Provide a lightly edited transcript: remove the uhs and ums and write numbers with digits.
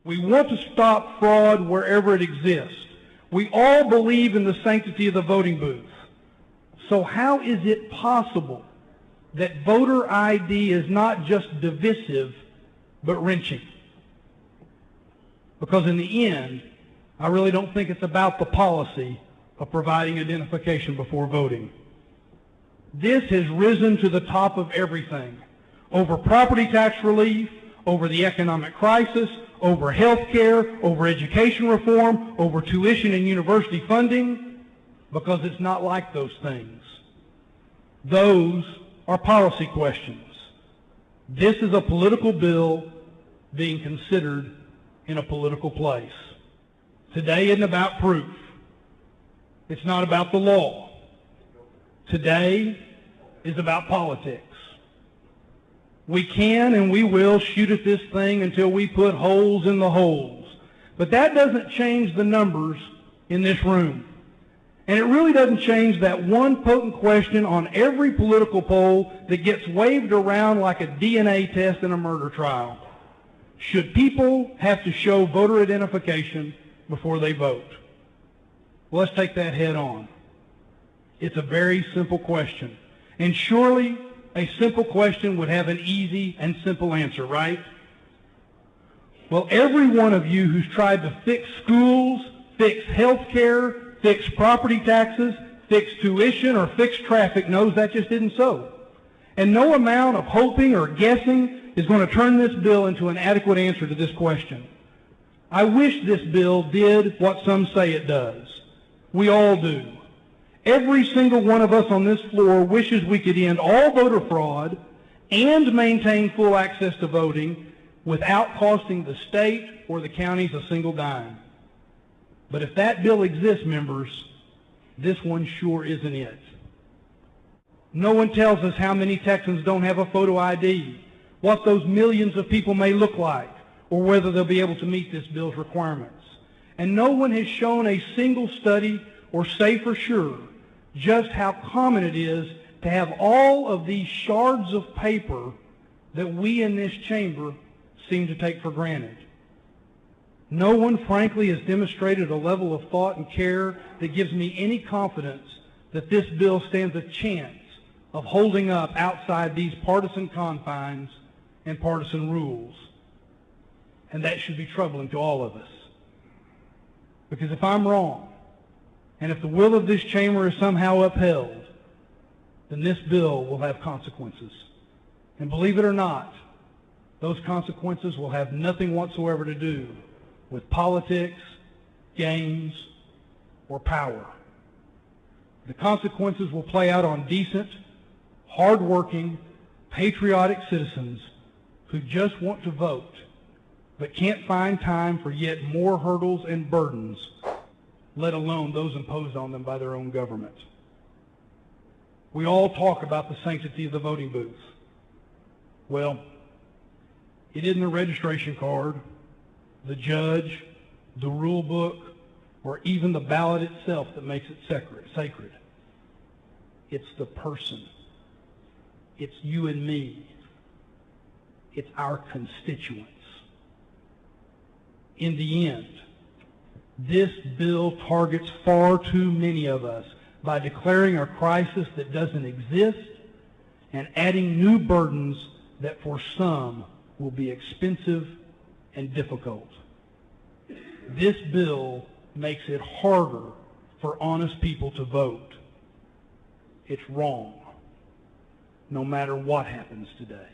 We want to stop fraud wherever it exists. We all believe in the sanctity of the voting booth. So how is it possible that voter ID is not just divisive, but wrenching? Because in the end, I really don't think it's about the policy of providing identification before voting. This has risen to the top of everything. Over property tax relief, over the economic crisis, over health care, over education reform, over tuition and university funding, because it's not like those things. Those are policy questions. This is a political bill being considered in a political place. Today isn't about proof. It's not about the law. Today is about politics. We can and we will shoot at this thing until we put holes in the holes. But that doesn't change the numbers in this room. And it really doesn't change that one potent question on every political poll that gets waved around like a DNA test in a murder trial. Should people have to show voter identification before they vote? Well, let's take that head on. It's a very simple question. And surely a simple question would have an easy and simple answer, right? Well, every one of you who's tried to fix schools, fix health care, fix property taxes, fix tuition, or fix traffic knows that just isn't so. And no amount of hoping or guessing is going to turn this bill into an adequate answer to this question. I wish this bill did what some say it does. We all do. Every single one of us on this floor wishes we could end all voter fraud and maintain full access to voting without costing the state or the counties a single dime. But if that bill exists, members, this one sure isn't it. No one tells us how many Texans don't have a photo ID, what those millions of people may look like, or whether they'll be able to meet this bill's requirements. And no one has shown a single study or say for sure just how common it is to have all of these shards of paper that we in this chamber seem to take for granted. No one, frankly, has demonstrated a level of thought and care that gives me any confidence that this bill stands a chance of holding up outside these partisan confines and partisan rules. And that should be troubling to all of us. Because if I'm wrong, and if the will of this chamber is somehow upheld, then this bill will have consequences. And believe it or not, those consequences will have nothing whatsoever to do with politics, games, or power. The consequences will play out on decent, hard-working, patriotic citizens who just want to vote, but can't find time for yet more hurdles and burdens, let alone those imposed on them by their own government. We all talk about the sanctity of the voting booth. Well, it isn't the registration card, the judge, the rule book, or even the ballot itself that makes it sacred. It's the person. It's you and me. It's our constituents. In the end, this bill targets far too many of us by declaring a crisis that doesn't exist and adding new burdens that for some will be expensive and difficult. This bill makes it harder for honest people to vote. It's wrong, no matter what happens today.